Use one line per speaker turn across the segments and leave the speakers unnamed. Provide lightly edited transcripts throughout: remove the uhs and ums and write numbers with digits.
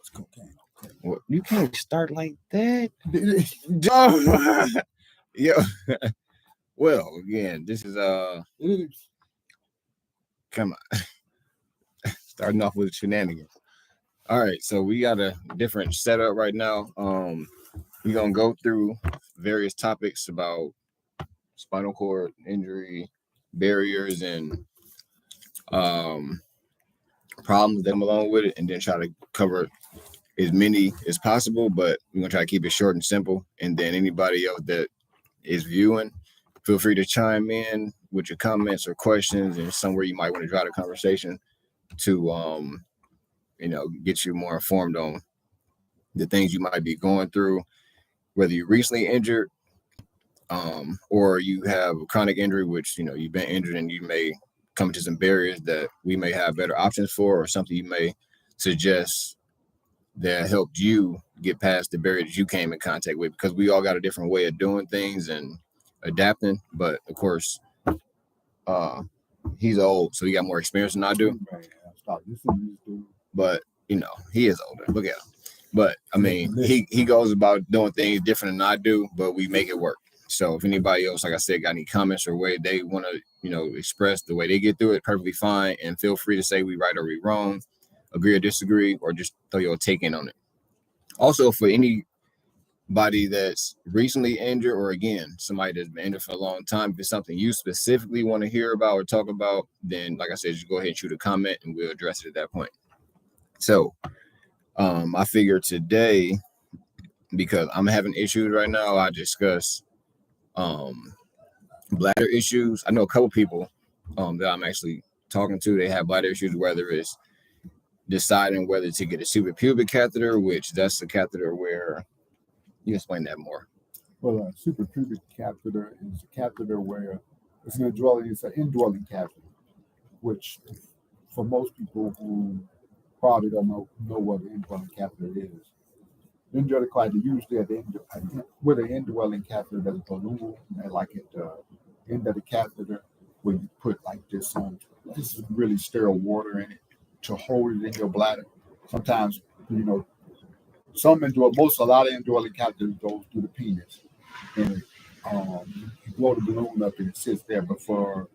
it's cocaine. Okay.
Well, you can't start like that. Yeah. Well, again, this is come on. Starting off with shenanigans. All right, so we got a different setup right now. We're gonna go through various topics about spinal cord injury, barriers, and problems that come along with it, and then try to cover as many as possible. But we're gonna try to keep it short and simple. And then anybody else that is viewing, feel free to chime in with your comments or questions, and somewhere you might want to drive the conversation to get you more informed on the things you might be going through, whether you're recently injured, or you have a chronic injury, which you've been injured and you may come to some barriers that we may have better options for, or something you may suggest that helped you get past the barriers you came in contact with, because we all got a different way of doing things and adapting. But of course, he's old, so he got more experience than I do. But he is older. Look at him. But I mean, he goes about doing things different than I do, but we make it work. So if anybody else, like I said, got any comments or way they want to, express the way they get through it, perfectly fine. And feel free to say we right or we wrong, agree or disagree, or just throw your take in on it. Also, for anybody that's recently injured, or again, somebody that's been injured for a long time, if it's something you specifically want to hear about or talk about, then like I said, just go ahead and shoot a comment and we'll address it at that point. So I figure today, because I'm having issues right now, I discuss bladder issues. I know a couple people that I'm actually talking to, they have bladder issues, whether it's deciding whether to get a suprapubic catheter, which that's the catheter where you explain that more.
Well, a suprapubic catheter is a catheter where it's an indwelling catheter, which for most people who probably don't know what an indwelling catheter is. Indwelling catheter usually with an indwelling catheter, there's a balloon, and like at the end of the catheter, where you put like this really sterile water in it to hold it in your bladder. Sometimes, a lot of indwelling catheters goes through the penis, and you blow the balloon up and it sits there. But for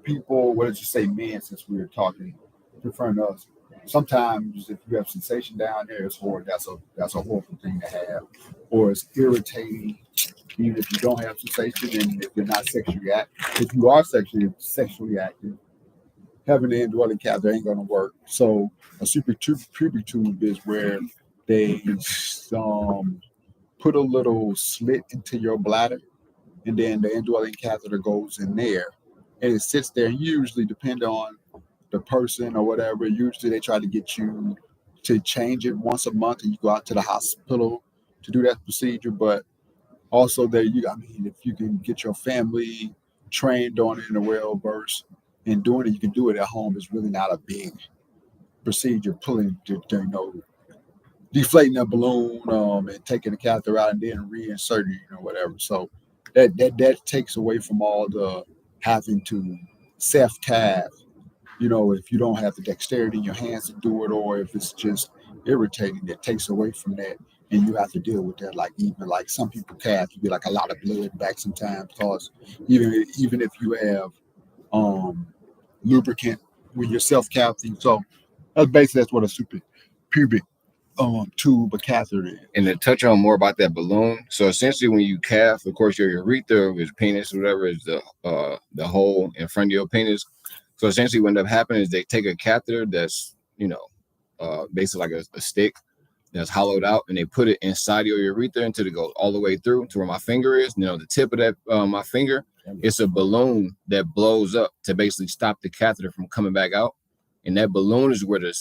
people, what did you say, men? Since we were talking, referring to us. Sometimes if you have sensation down there, it's horrible. That's a horrible thing to have, or it's irritating. Even if you don't have sensation, and if you're not sexually active, if you are sexually active, having an indwelling catheter ain't gonna work. So a suprapubic tube is where they put a little slit into your bladder, and then the indwelling catheter goes in there, and it sits there. Usually, depending on the person or whatever, usually they try to get you to change it once a month, and you go out to the hospital to do that procedure. But also if you can get your family trained on it and well-versed in doing it, you can do it at home. It's really not a big procedure, deflating a balloon and taking the catheter out and then reinserting it or whatever. So that takes away from all the having to self-cath. If you don't have the dexterity in your hands to do it, or if it's just irritating, that takes away from that, and you have to deal with that. Even some people cath, you get like a lot of blood back sometimes, because even if you have lubricant when you're self-cathing. So that's what a suprapubic tube or catheter is.
And to touch on more about that balloon, so essentially when you cath, of course your urethra, is penis, whatever is the hole in front of your penis. So essentially what ends up happening is they take a catheter that's, basically like a stick that's hollowed out, and they put it inside your urethra until it goes all the way through to where my finger is. The tip of that my finger, it's a balloon that blows up to basically stop the catheter from coming back out. And that balloon is where the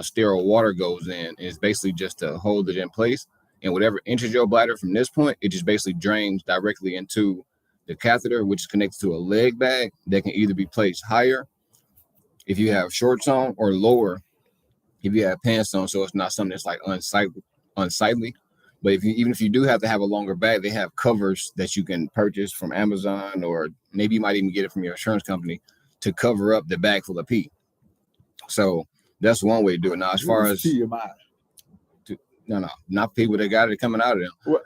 sterile water goes in. And it's basically just to hold it in place. And whatever enters your bladder from this point, it just basically drains directly into the catheter, which is connected to a leg bag that can either be placed higher if you have shorts on, or lower if you have pants on, so it's not something that's like unsightly. But even if you do have to have a longer bag, they have covers that you can purchase from Amazon, or maybe you might even get it from your insurance company to cover up the bag full of pee. So that's one way to do it. Now, as far as
TMI.
No, not people that got it coming out of them.
What?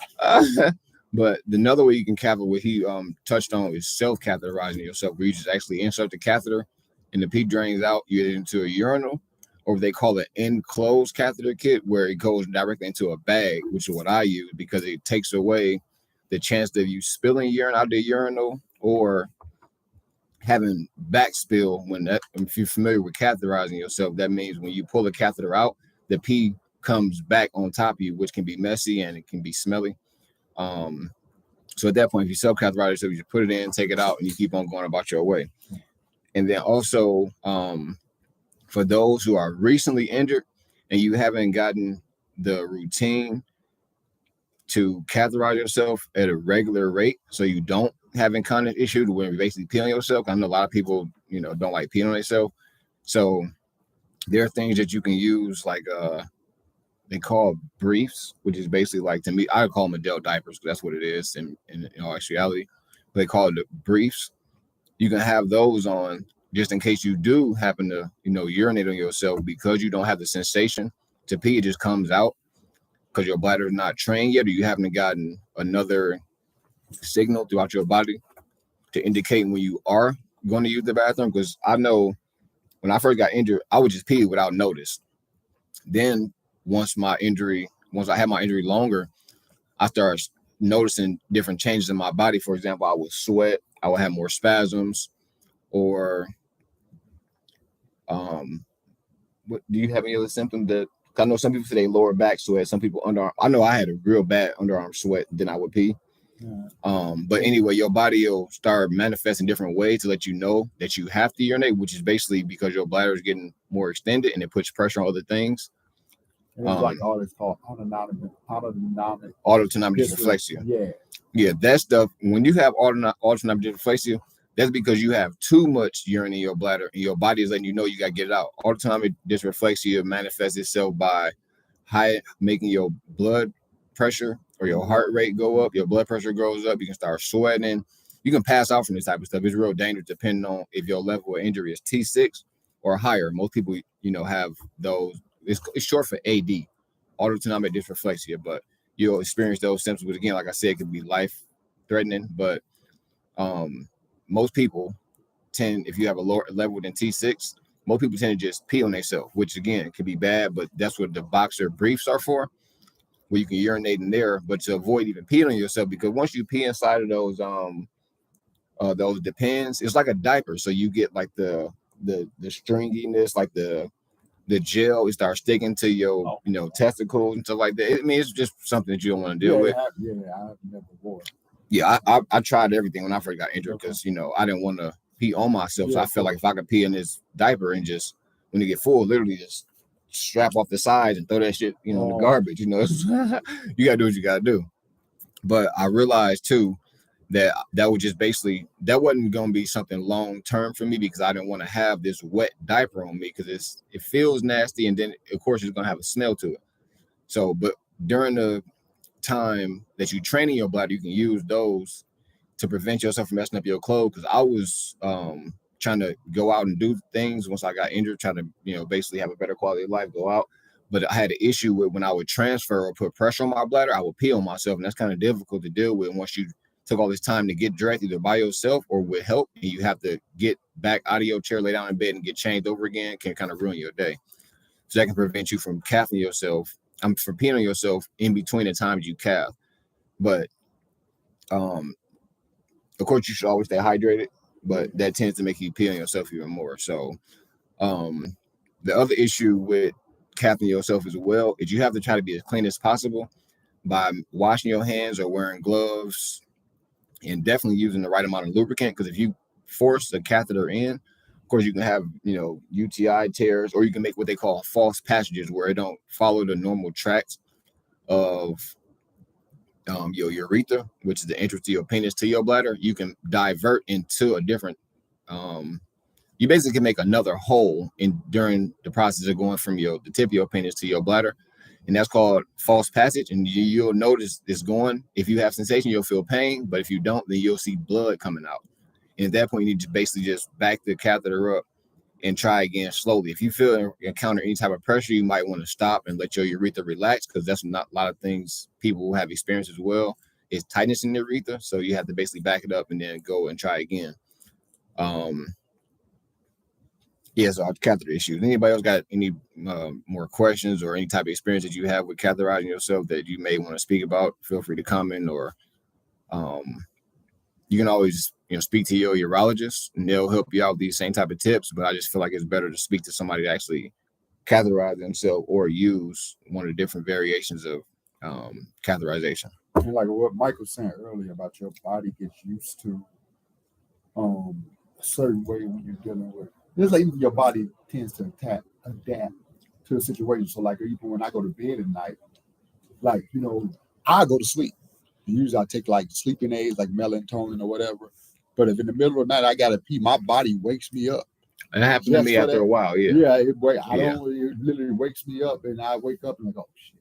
But another way you can catheter, what he touched on, is self-catheterizing yourself, where you just actually insert the catheter and the pee drains out, you get it into a urinal, or they call it enclosed catheter kit, where it goes directly into a bag, which is what I use because it takes away the chance of you spilling urine out the urinal or having backspill. If you're familiar with catheterizing yourself, that means when you pull the catheter out, the pee comes back on top of you, which can be messy and it can be smelly. So at that point, if you self-catheterize yourself, you just put it in, take it out, and you keep on going about your way. And then also, for those who are recently injured and you haven't gotten the routine to catheterize yourself at a regular rate, so you don't have incontinence issues where you basically pee on yourself. I know a lot of people, don't like peeing on themselves. So there are things that you can use, like they call briefs, which is basically, like, to me, I call them adult diapers because that's what it is in all actuality. But they call it the briefs. You can have those on just in case you do happen to, urinate on yourself, because you don't have the sensation to pee. It just comes out because your bladder is not trained yet, or you haven't gotten another signal throughout your body to indicate when you are going to use the bathroom. Because I know when I first got injured, I would just pee without notice. Then once I had my injury longer, I started noticing different changes in my body. For example, I would sweat, I would have more spasms, or what do you have any other symptoms that? I know some people say they lower back sweat, some people underarm. I know I had a real bad underarm sweat, then I would pee. But anyway, your body will start manifesting different ways to let you know that you have to urinate, which is basically because your bladder is getting more extended and it puts pressure on other things.
It's like all this called autonomic
dysreflexia. Yeah, that stuff. When you have autonomic dysreflexia, that's because you have too much urine in your bladder and your body is letting you know you got to get it out. Autonomic dysreflexia manifests itself by making your blood pressure or your heart rate go up. Your blood pressure goes up. You can start sweating. You can pass out from this type of stuff. It's real dangerous depending on if your level of injury is T6 or higher. Most people, have those. It's short for AD, autonomic dysreflexia, but you'll experience those symptoms. But again, like I said, it can be life-threatening. But most people if you have a lower level than T6, most people tend to just pee on themselves, which again can be bad. But that's what the boxer briefs are for, where you can urinate in there, but to avoid even peeing on yourself, because once you pee inside of those depends, it's like a diaper. So you get like the stringiness, like the gel, it starts sticking to your testicles and stuff like that. I mean, it's just something that you don't want to deal with.
I've never worn.
Yeah, I tried everything when I first got injured because I didn't want to pee on myself. So I felt like if I could pee in this diaper and just when it get full, literally just strap off the sides and throw that shit, in the garbage. You gotta do what you gotta do. But I realized too that was just basically, that wasn't gonna be something long term for me, because I didn't want to have this wet diaper on me, because it feels nasty, and then of course it's gonna have a smell to it. So, but during the time that you training your bladder, you can use those to prevent yourself from messing up your clothes. Because I was trying to go out and do things once I got injured, trying to basically have a better quality of life, go out. But I had an issue with when I would transfer or put pressure on my bladder, I would pee on myself, and that's kind of difficult to deal with once you took all this time to get dressed either by yourself or with help, and you have to get back out of your chair, lay down in bed, and get changed over again. Can kind of ruin your day. So that can prevent you from cathing yourself. From peeing on yourself in between the times you calf. But of course you should always stay hydrated, but that tends to make you pee on yourself even more. So the other issue with cathing yourself as well is you have to try to be as clean as possible by washing your hands or wearing gloves, and definitely using the right amount of lubricant. Because if you force the catheter in, of course you can have UTI tears, or you can make what they call false passages, where it don't follow the normal tracks of your urethra, which is the entrance to your penis to your bladder. You can divert into a different you basically can make another hole during the process of going from the tip of your penis to your bladder, and that's called false passage. And you'll notice it's going. If you have sensation, you'll feel pain, but if you don't, then you'll see blood coming out. And at that point, you need to basically just back the catheter up and try again slowly. If you encounter any type of pressure, you might want to stop and let your urethra relax, because that's not a lot of things people who have experienced as well. Is tightness in the urethra, so you have to basically back it up and then go and try again. So catheter issues. Anybody else got any more questions or any type of experience that you have with catheterizing yourself that you may want to speak about? Feel free to comment, or you can always speak to your urologist and they'll help you out with these same type of tips. But I just feel like it's better to speak to somebody that actually catheterize themselves or use one of the different variations of catheterization.
And like what Mike was saying earlier about your body gets used to a certain way when you're dealing with. It's like your body tends to adapt to the situation. So like even when I go to bed at night, like I go to sleep. Usually I take like sleeping aids like melatonin or whatever. But if in the middle of the night I gotta pee, my body wakes me up.
And that happened to me after a while.
It literally wakes me up, and I wake up and I go, oh, shit,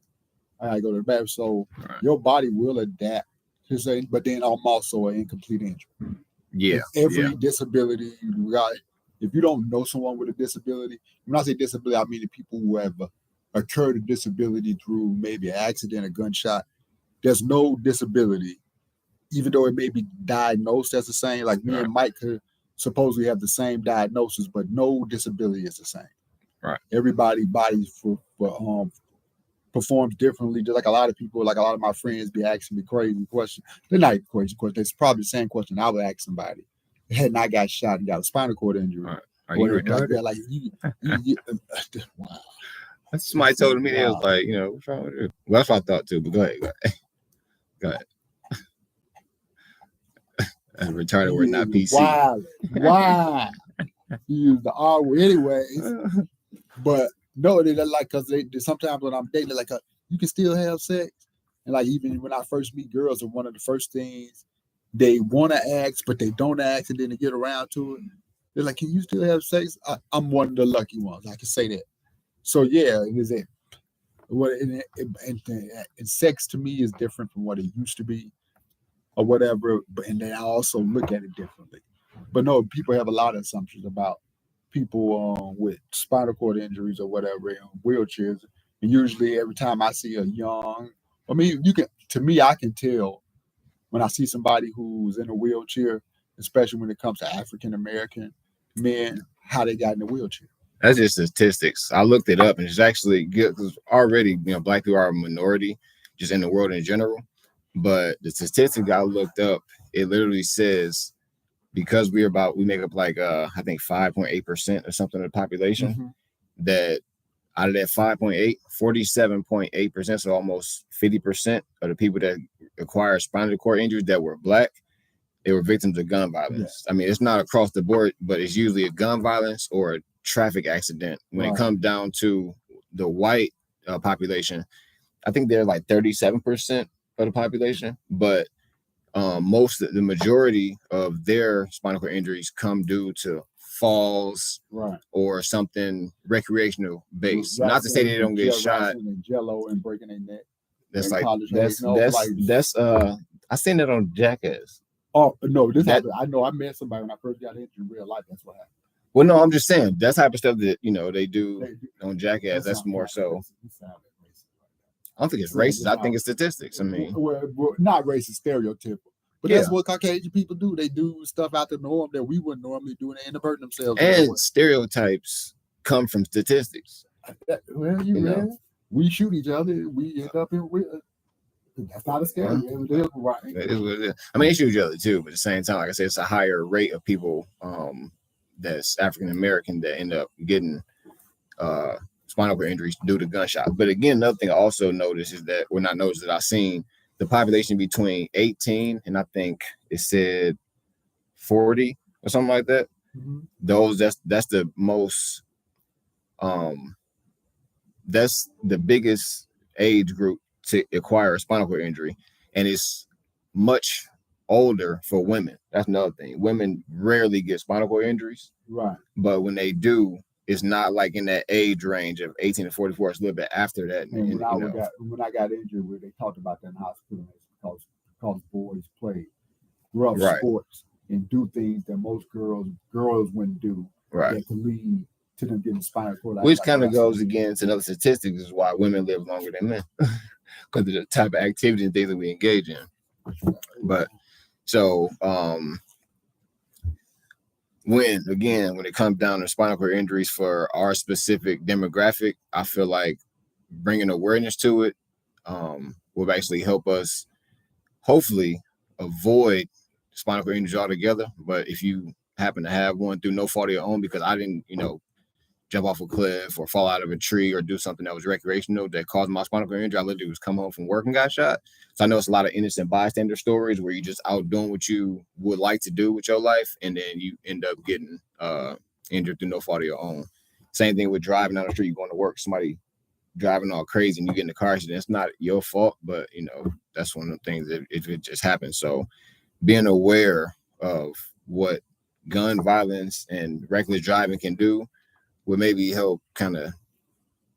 I gotta go to the bathroom. So your body will adapt to say, but then I'm also an incomplete injury.
Yeah.
Every disability you got. If you don't know someone with a disability, when I say disability, I mean the people who have occurred a disability through maybe an accident, a gunshot. There's no disability, even though it may be diagnosed as the same. Like me and Mike could supposedly have the same diagnosis, but no disability is the same.
Right.
Everybody's body performs differently. Just like a lot of people, like a lot of my friends be asking me crazy questions. They're not crazy questions. It's probably the same question I would ask somebody. Had not got shot and got a spinal cord injury.
Right. Are you retarded?
Like wow.
That's somebody told me. They was like, what's wrong with you? Well, that's what I thought too. But go ahead. And retarded word, not PC.
Why? You use the R word anyways. But no, they're like, because they sometimes when I'm dating, like you can still have sex. And like even when I first meet girls, and one of the first things they want to ask, but they don't ask, and then they get around to it. They're like, "Can you still have sex?" I'm one of the lucky ones. I can say that. So yeah, it is it. And sex to me is different from what it used to be, or whatever. And then I also look at it differently. But no, people have a lot of assumptions about people with spinal cord injuries or whatever in wheelchairs. And usually, every time I see I can tell when I see somebody who's in a wheelchair, especially when it comes to African American men, how they got in the wheelchair.
That's just statistics. I looked it up, and it's actually good because already, Black people are a minority just in the world in general. But the statistics I looked up, it literally says because we make up like I think 5.8% or something of the population, that out of that 5.8, 47.8%, so almost 50% of the people that acquired spinal cord injuries that were Black, they were victims of gun violence. Yeah. I mean, it's not across the board, but it's usually a gun violence or a traffic accident. When it comes down to the white population, I think they're like 37% of the population, but the majority of their spinal cord injuries come due to falls or something recreational based. Not to say they don't get shot.
And Jello and breaking their neck.
That's I seen that on Jackass.
Oh no, happened. I know I met somebody when I first got injured in real life. That's what happened.
Well, no, I'm just saying that type of stuff that they do on Jackass. That's more so. I don't think it's racist. I think it's statistics. I mean,
well, not racist, stereotypical. But that's what Caucasian people do. They do stuff out the norm that we wouldn't normally do, and they end up hurting themselves.
And stereotypes come from statistics.
Well, we shoot each other. We end up in. That's not a stereotype. It is right.
It is what it is. I mean, they shoot each other too, but at the same time, like I said, it's a higher rate of people that's African American that end up getting spinal cord injuries due to gunshots. But again, another thing I also noticed is that, well, not noticed that I've seen the population between 18 and I think it said 40 or something like that. Those that's the most that's the biggest age group to acquire a spinal cord injury, and it's much older for women. That's another thing. Women rarely get spinal cord injuries, but when they do, it's not like in that age range of 18 to 44. It's a little bit after that.
And when I got injured, where they talked about that in hospital, because boys play rough sports and do things that most girls wouldn't do.
Right.
that could lead to them getting spinal cord.
Which kind of goes against another statistic is why women live longer than men because of the type of activity and things that we engage in. But so when it comes down to spinal cord injuries for our specific demographic, I feel like bringing awareness to it will actually help us hopefully avoid spinal cord injuries altogether. But if you happen to have one through no fault of your own, because I didn't, jump off a cliff or fall out of a tree or do something that was recreational that caused my spinal cord injury, I literally was come home from work and got shot. So I know it's a lot of innocent bystander stories where you just out doing what you would like to do with your life, and then you end up getting injured through no fault of your own. Same thing with driving down the street, you going to work, somebody driving all crazy and you get in a car accident. It's not your fault, but that's one of the things that it just happens. So being aware of what gun violence and reckless driving can do would maybe help kind of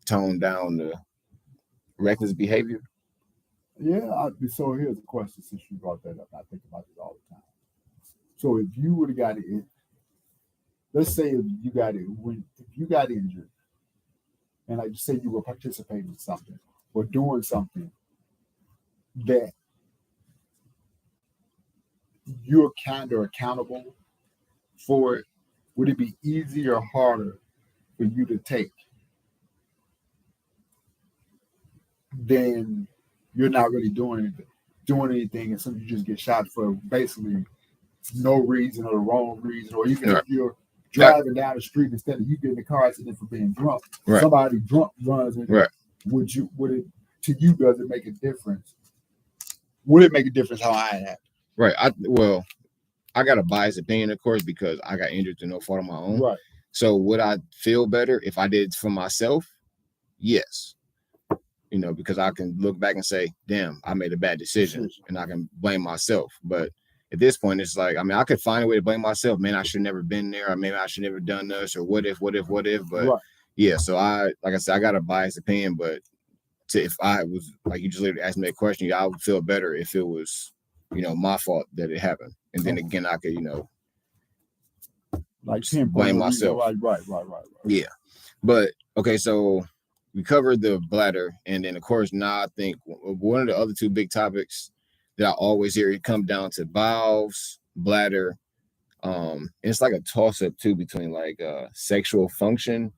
tone down the reckless behavior.
Yeah. So here's a question since you brought that up. I think about it all the time. So if you would have got it, let's say if you got injured, and like say you were participating in something or doing something that you're kind of accountable for it, would it be easier or harder for you to take than you're not really doing anything, and so you just get shot for basically no reason or the wrong reason, or even if you're driving down the street instead of you getting in a car accident for being drunk, somebody drunk runs into you. Would it to you, does it make a difference? Would it make a difference how I act?
Right. I got a biased opinion, of course, because I got injured through no fault of my own.
Right.
So would I feel better if I did it for myself? Yes. Because I can look back and say, damn, I made a bad decision and I can blame myself. But at this point, it's like, I could find a way to blame myself. Man, I should have never been there, or maybe I should never done this, or what if. But yeah, so like I said, I got a biased opinion, but if I was, like you just literally asked me that question, I would feel better if it was, my fault that it happened. And then again, I could,
like
blame myself.
Right.
Yeah. But okay, so we covered the bladder, and then of course now I think one of the other two big topics that I always hear, it come down to valves, bladder. And it's like a toss up too between like sexual function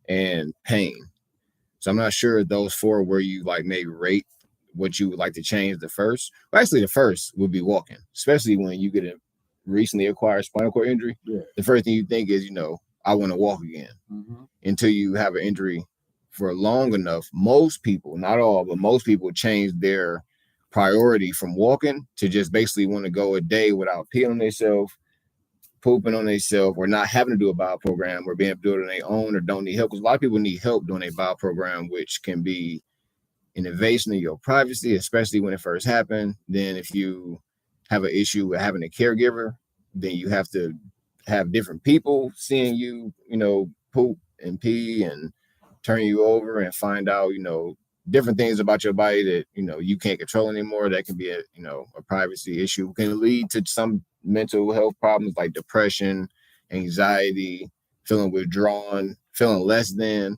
and pain. So I'm not sure if those four where you like maybe rate what you would like to change the first. Well, actually the first would be walking, especially when you get a recently acquired spinal cord injury.
Yeah.
The first thing you think is, I want to walk again.
Mm-hmm.
Until you have an injury for long enough. Most people, not all, but most people change their priority from walking to just basically want to go a day without peeing on themselves, pooping on themselves, or not having to do a bowel program, or being able to do it on their own, or don't need help. Because a lot of people need help doing a bowel program, which can be an invasion of your privacy, especially when it first happened. Then if you have an issue with having a caregiver, then you have to have different people seeing you, poop and pee and turn you over and find out, different things about your body that, you can't control anymore. That can be a privacy issue, can lead to some mental health problems like depression, anxiety, feeling withdrawn, feeling less than.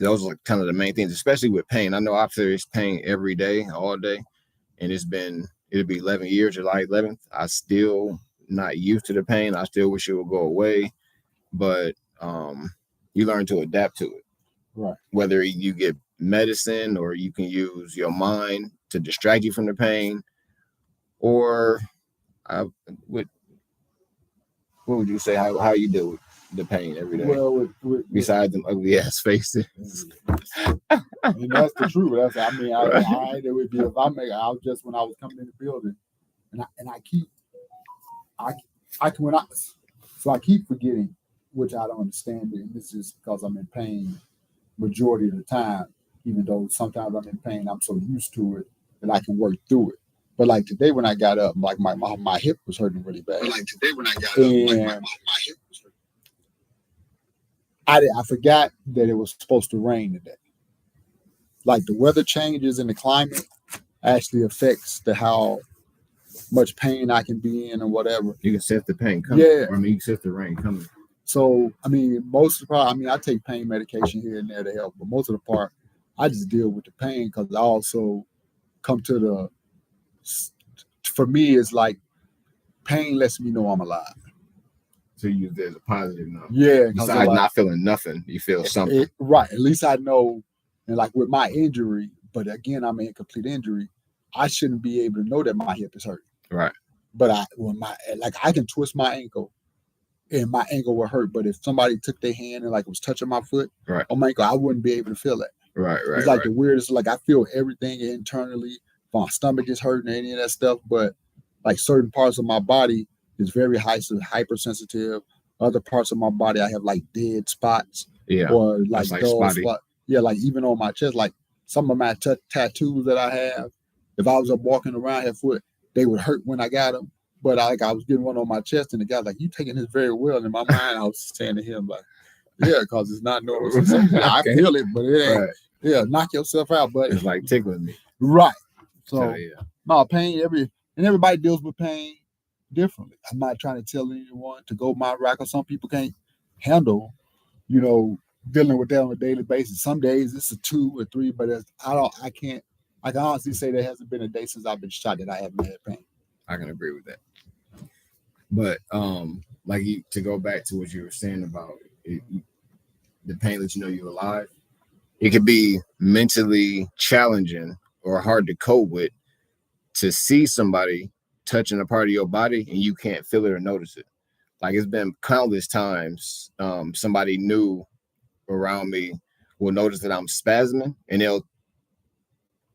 Those are kind of the main things, especially with pain. I know I feel pain every day, all day, and it'll be 11 years, July 11th. I still not used to the pain. I still wish it would go away, but you learn to adapt to it.
Right.
Whether you get medicine or you can use your mind to distract you from the pain, or what would you say? How you deal with the pain every day?
Well,
besides them ugly ass faces.
And that's the truth. It would be if I just when I was coming in the building, and I keep forgetting, which I don't understand it. And this is because I'm in pain majority of the time, even though sometimes I'm in pain, I'm so used to it that I can work through it. But like today when I got up, like my hip was hurting really bad. My hip was hurting. I forgot that it was supposed to rain today. Like the weather changes in the climate actually affects how much pain I can be in or whatever.
You can sense the pain coming.
Yeah.
Or, I mean, you can sense the rain coming.
So, I mean, most of the part, I mean, I take pain medication here and there to help, but most of the part, I just deal with the pain because I also come to the, for me, it's like pain lets me know I'm alive.
So you use it as a positive note.
Yeah.
Besides
like,
not feeling nothing, you feel something.
Right. At least I know, and like with my injury, but again, I'm an incomplete injury, I shouldn't be able to know that my hip is hurt.
Right.
But I can twist my ankle and my ankle will hurt. But if somebody took their hand and like was touching my foot
right.
or my ankle, I wouldn't be able to feel that.
Right.
It's like the weirdest, like I feel everything internally. My stomach is hurting, any of that stuff, but like certain parts of my body is very hypersensitive. Other parts of my body, I have like dead spots.
Yeah.
Or like dull
spotty.
spot. Yeah, like even on my chest, like some of my tattoos that I have, if I was up walking around at foot, they would hurt when I got them. But I was getting one on my chest, and the guy like, "You taking this very well." And in my mind, I was saying to him like, "Yeah, because it's not normal." So I feel it, but it ain't. Right. Yeah, knock yourself out, buddy.
It's like tickling me.
Right. So no pain. Everybody deals with pain differently. I'm not trying to tell anyone to go my route, because some people can't handle, dealing with that on a daily basis. Some days it's a 2 or 3, but I can honestly say there hasn't been a day since I've been shot that I haven't had pain.
I can agree with that. But to go back to what you were saying about it, the pain that you're alive, it could be mentally challenging or hard to cope with to see somebody touching a part of your body and you can't feel it or notice it. Like it's been countless times somebody new around me will notice that I'm spasming, and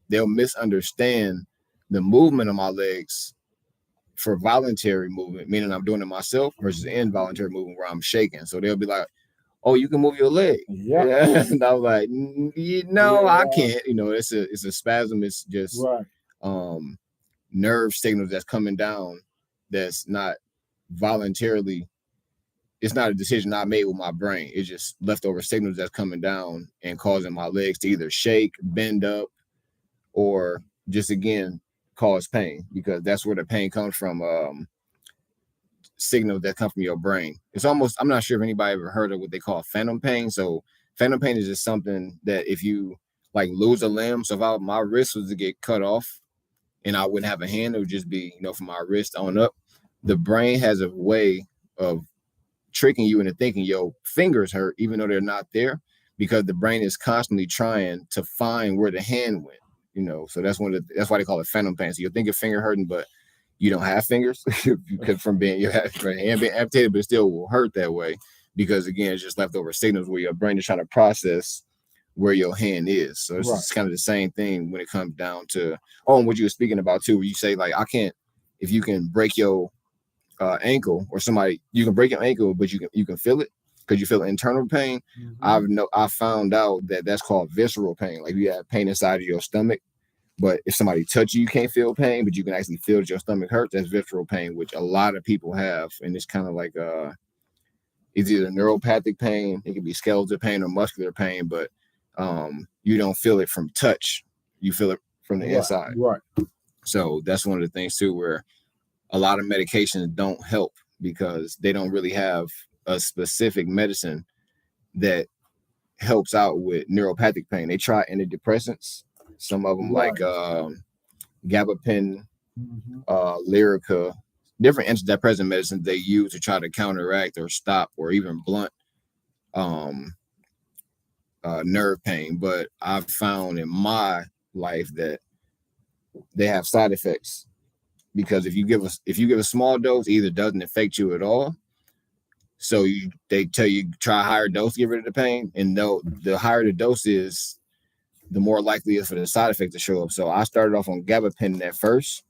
they'll misunderstand the movement of my legs for voluntary movement, meaning I'm doing it myself, versus involuntary movement where I'm shaking. So they'll be like, "Oh, you can move your leg." Yeah. And I was like, "No, I can't." It's a spasm. It's just nerve signals that's coming down. That's not voluntarily. It's not a decision I made with my brain. It's just leftover signals that's coming down and causing my legs to either shake, bend up, or just again cause pain, because that's where the pain comes from. Signals that come from your brain. It's almost, I'm not sure if anybody ever heard of what they call phantom pain. So phantom pain is just something that if you like lose a limb, so if my wrist was to get cut off and I wouldn't have a hand, it would just be, from my wrist on up. The brain has a way of tricking you into thinking your fingers hurt, even though they're not there, because the brain is constantly trying to find where the hand went. So that's why they call it phantom pain. So you'll think your finger hurting, but you don't have fingers from your hand being amputated, but it still will hurt that way, because again, it's just leftover signals where your brain is trying to process where your hand is. So it's kind of the same thing when it comes down to and what you were speaking about too, where you say like, if you can break your ankle, or somebody, you can break your ankle, but you can feel it because you feel internal pain. Mm-hmm. I found out that that's called visceral pain. Like you have pain inside of your stomach, but if somebody touches you can't feel pain, but you can actually feel that your stomach hurts. That's visceral pain, which a lot of people have, and it's kind of like it's either neuropathic pain, it could be skeletal pain or muscular pain, but you don't feel it from touch, you feel it from the inside.
Right.
So that's one of the things too, where a lot of medications don't help because they don't really have a specific medicine that helps out with neuropathic pain. They try antidepressants, some of them like gabapentin, Lyrica, different antidepressant medicines they use to try to counteract or stop or even blunt nerve pain. But I've found in my life that they have side effects, because if you give a small dose, it either doesn't affect you at all. So they tell you try a higher dose to get rid of the pain, and the higher the dose is, the more likely it is for the side effect to show up. So I started off on gabapentin at first,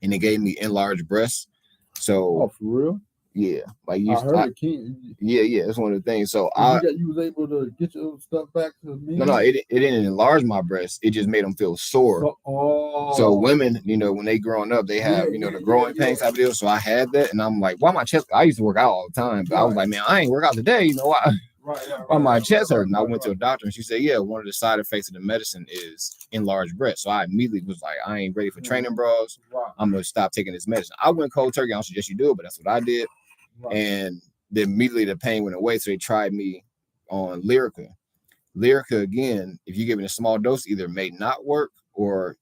and it gave me enlarged breasts. So
for real?
Yeah, like
I heard it can.
Yeah, that's one of the things. So
you was able to get your stuff back to me?
No, it didn't enlarge my breasts. It just made them feel sore. So women, when they growing up, they have the growing pains type of deal. So I had that, and I'm like, why my chest? I used to work out all the time, but I was like, man, I ain't work out today. Why? Well, my chest hurt, and I went to a doctor, and she said, "Yeah, one of the side effects of the medicine is enlarged breast." So I immediately was like, "I ain't ready for training bras. I'm gonna stop taking this medicine." I went cold turkey. I don't suggest you do it, but that's what I did. And then immediately the pain went away. So they tried me on Lyrica. Lyrica, again, if you give it a small dose, either may not work or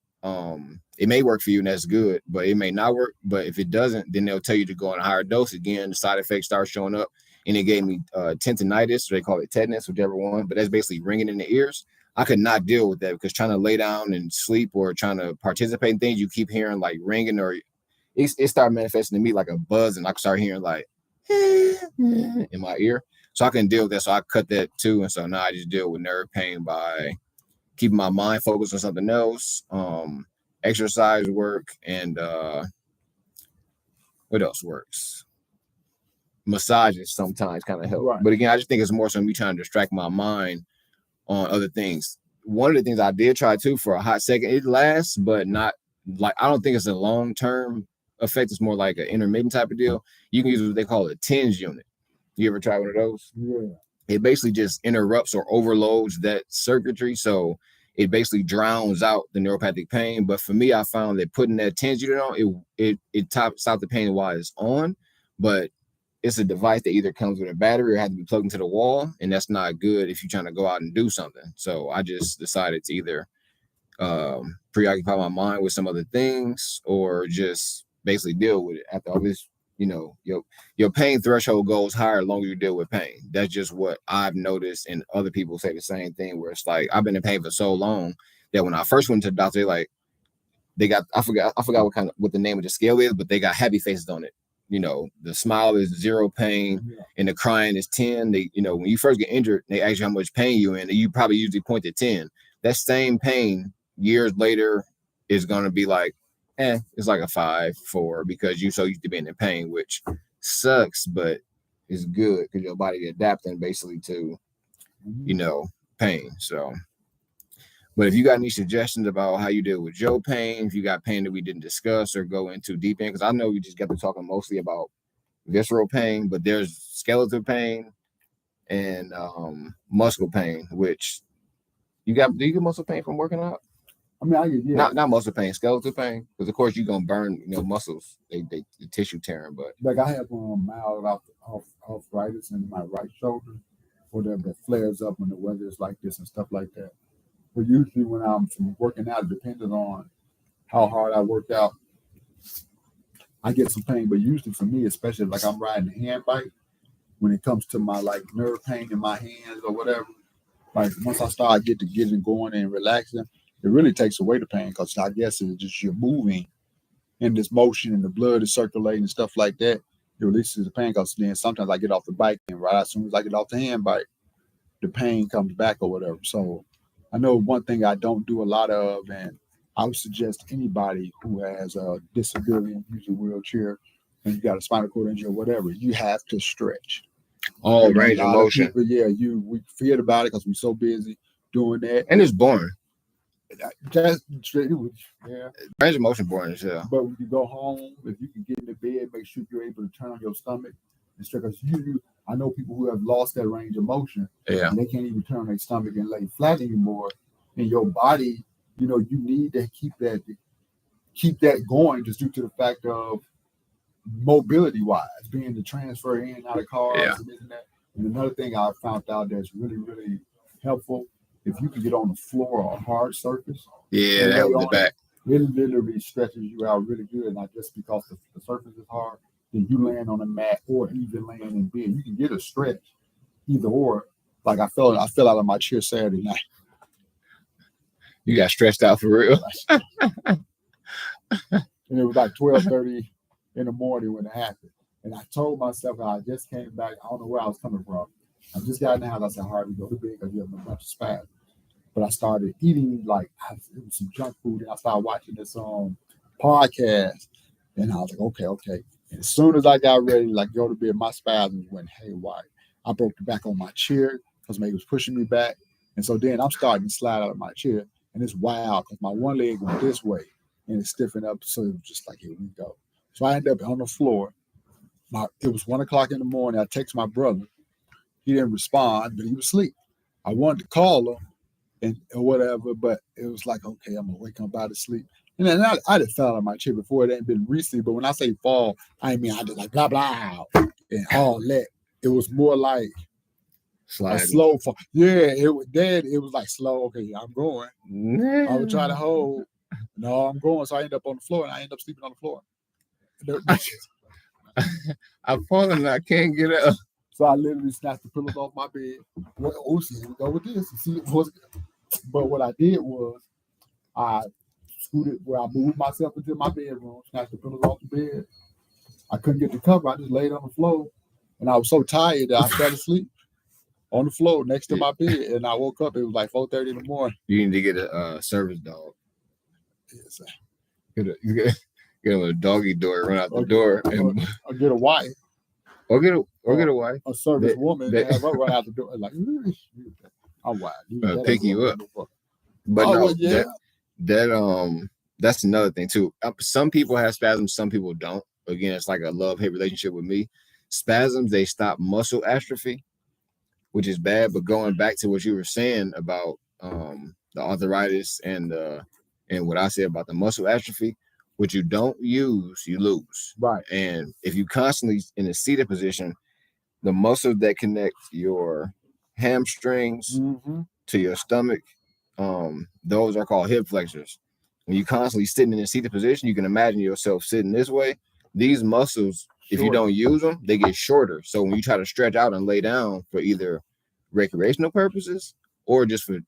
it may work for you, and that's good, but it may not work. But if it doesn't, then they'll tell you to go on a higher dose. Again, the side effects start showing up, and it gave me tendinitis, or they call it tetanus, whichever one, but that's basically ringing in the ears. I could not deal with that because trying to lay down and sleep or trying to participate in things, you keep hearing like ringing, or it started manifesting to me like a buzz, and I could start hearing like in my ear. So I couldn't deal with that. So I cut that too. And so now I just deal with nerve pain by keeping my mind focused on something else, exercise work, and what else works? Massages sometimes kind of help. Right. But again, I just think it's more so me trying to distract my mind on other things. One of the things I did try too for a hot second, it lasts, but not like, I don't think it's a long-term effect. It's more like an intermittent type of deal. You can use what they call a TENS unit. You ever try one of those? Yeah. It basically just interrupts or overloads that circuitry. So it basically drowns out the neuropathic pain. But for me, I found that putting that TENS unit on, it tops out the pain while it's on. But it's a device that either comes with a battery or has to be plugged into the wall. And that's not good if you're trying to go out and do something. So I just decided to either preoccupy my mind with some other things or just basically deal with it. After all this, you know, your pain threshold goes higher the longer you deal with pain. That's just what I've noticed, and other people say the same thing, where it's like, I've been in pain for so long that when I first went to the doctor, they got, I forgot what the name of the scale is, but they got happy faces on it. You know, the smile is 0 pain and the crying is 10. They, you know, when you first get injured, they ask you how much pain you're in, and you probably usually point to 10. That same pain years later is going to be like, it's like a 5, 4, because you're so used to being in pain, which sucks, but it's good because your body adapting basically to, you know, pain. So, but if you got any suggestions about how you deal with your pain, if you got pain that we didn't discuss or go into deep in, because I know we just got to talking mostly about visceral pain, but there's skeletal pain and muscle pain, which do you get muscle pain from working out?
I mean, I get, yeah.
Not muscle pain, skeletal pain, because of course you're gonna burn, you know, muscles, they the tissue tearing. But
like I have mild arthritis in my right shoulder, or that flares up when the weather is like this and stuff like that. But usually when I'm working out, depending on how hard I work out, I get some pain. But usually for me, especially like I'm riding a hand bike, when it comes to my like nerve pain in my hands or whatever, like once I start getting going and relaxing, it really takes away the pain, because I guess it's just you're moving in this motion and the blood is circulating and stuff like that. It releases the pain, because then sometimes I get off the bike and right as soon as I get off the hand bike, the pain comes back or whatever. So I know one thing I don't do a lot of, and I would suggest anybody who has a disability and use a wheelchair and you got a spinal cord injury or whatever, you have to stretch.
All range of motion.
People, we forget about it because we're so busy doing that.
And it's boring.
Range
of motion boring as hell.
But when you go home, if you can get in the bed, make sure you're able to turn on your stomach and stretch. Because I know people who have lost that range of motion.
Yeah.
And they can't even turn their stomach and lay flat anymore. And your body, you know, you need to keep that going, just due to the fact of mobility wise, being to transfer in and out of cars and this and that. And another thing I found out that's really, really helpful, if you can get on the floor or a hard surface,
that helps the back.
It literally stretches you out really good. Not just because the surface is hard, then you land on a mat or even laying in bed. You can get a stretch, either or. Like I fell out of my chair Saturday night.
You got stretched out for real.
And it was like 12:30 in the morning when it happened. And I told myself I just came back. I don't know where I was coming from. I just got in the house. I said, hard to go to bed because you have a bunch of spasms. But I started eating it was some junk food, and I started watching this podcast. And I was like, okay. And as soon as I got ready to go to bed, my spasms went haywire. I broke the back on my chair because maybe it was pushing me back. And so then I'm starting to slide out of my chair. And it's wild because my one leg went this way and it stiffened up. So it was just like, here we go. So I ended up on the floor. It was 1:00 in the morning. I text my brother. He didn't respond, but he was asleep. I wanted to call him or whatever, but it was like, okay, I'm gonna wake him out of sleep. And then I just fell out of my chair before. It ain't been recently, but when I say fall, I mean I just like blah blah and all that. It was more like a slow fall. Yeah, it was like slow. Okay, I'm going. I would try to hold. No, I'm going. So I end up on the floor, and I end up sleeping on the floor.
I've fallen and I can't get up.
So I literally snatched the pillows off my bed. Well, see, here we go with this. See, but what I did was I scooted where I moved myself into my bedroom, snatched the pillows off the bed. I couldn't get the cover. I just laid on the floor, and I was so tired that I fell asleep on the floor next to my bed. And I woke up. It was like 4:30 in the morning.
You need to get a service dog.
Yes,
get a doggy door, run out the door, and
or get a wife.
Or get a wife,
a service woman, and have her run out the door like, I'm wild.
Pick you up. But no, yeah. That's another thing too. Some people have spasms, some people don't. Again, it's like a love-hate relationship with me. Spasms, they stop muscle atrophy, which is bad. But going back to what you were saying about the arthritis and what I said about the muscle atrophy, what you don't use, you lose.
Right.
And if you constantly in a seated position, the muscles that connect your hamstrings to your stomach, those are called hip flexors. When you constantly sitting in a seated position, you can imagine yourself sitting this way. These muscles, if you don't use them, they get shorter. So when you try to stretch out and lay down for either recreational purposes or just for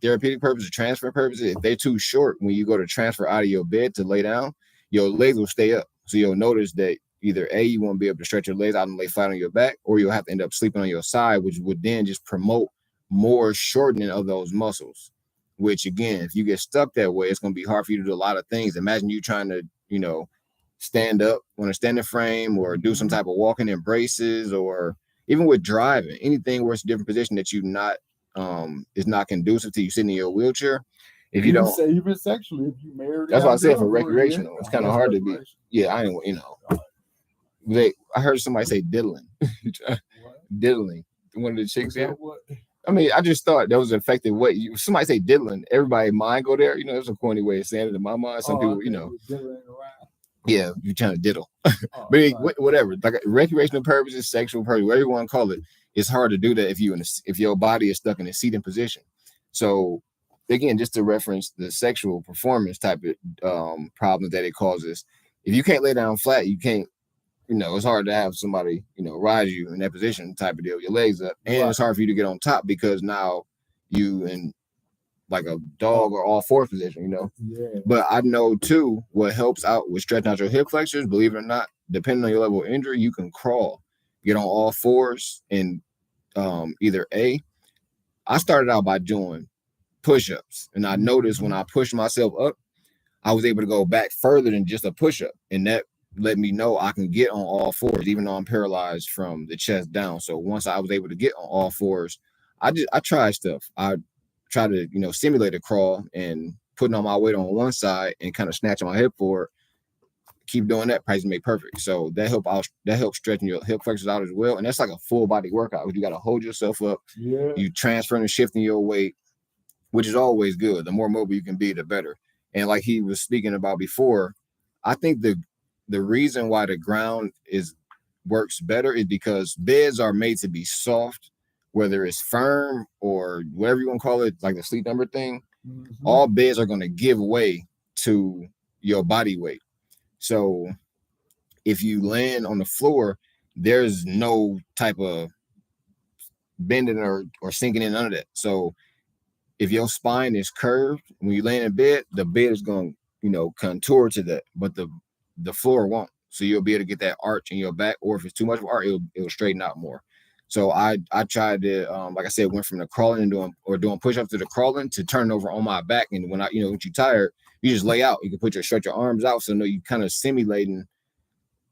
therapeutic purposes, transfer purposes, if they're too short, when you go to transfer out of your bed to lay down, your legs will stay up. So you'll notice that either A, you won't be able to stretch your legs out and lay flat on your back, or you'll have to end up sleeping on your side, which would then just promote more shortening of those muscles. Which again, if you get stuck that way, it's going to be hard for you to do a lot of things. Imagine you trying to, stand up on a standing frame or do some type of walking in braces, or even with driving, anything where it's a different position that you not is not conducive to you sitting in your wheelchair. If you don't
say even sexually, if you married,
that's what I said for recreational. It's kind of hard to be. Yeah, I ain't. I heard somebody say diddling, diddling. One of the chicks here. I mean, I just thought that was an effective way. Somebody say diddling, everybody mind go there. There's a corny way of saying it in my mind. Some people, yeah, you're trying to diddle. But whatever, like recreational purposes, sexual purposes, whatever you want to call it, it's hard to do that if your body is stuck in a seated position. So again, just to reference the sexual performance type of problems that it causes, if you can't lay down flat, you can't. It's hard to have somebody, ride you in that position type of deal, your legs up. And it's hard for you to get on top because now you in like a dog or all four position,
Yeah.
But I know too, what helps out with stretching out your hip flexors, believe it or not, depending on your level of injury, you can crawl, get on all fours, and either I started out by doing push-ups. And I noticed when I pushed myself up, I was able to go back further than just a push-up. And that let me know I can get on all fours, even though I'm paralyzed from the chest down. So once I was able to get on all fours, I tried stuff. I tried to, simulate a crawl and putting on my weight on one side and kind of snatching my hip forward. Keep doing that, practice make perfect. So that helps stretching your hip flexors out as well. And that's like a full body workout. You got to hold yourself up.
Yeah.
You transferring and shifting your weight, which is always good. The more mobile you can be, the better. And like he was speaking about before, I think the reason why the ground works better is because beds are made to be soft, whether it's firm or whatever you want to call it, like the sleep number thing. All beds are going to give way to your body weight. So if you land on the floor, there's no type of bending or sinking in under that. So if your spine is curved, when you lay in bed, the bed is going to, contour to that, but the floor won't. So you'll be able to get that arch in your back, or if it's too much of arch, it'll straighten out more. So I tried to, like I said, went from the crawling and doing push-ups to the crawling to turn over on my back. And when when you're tired, you just lay out. You can stretch your arms out. So you kind of simulating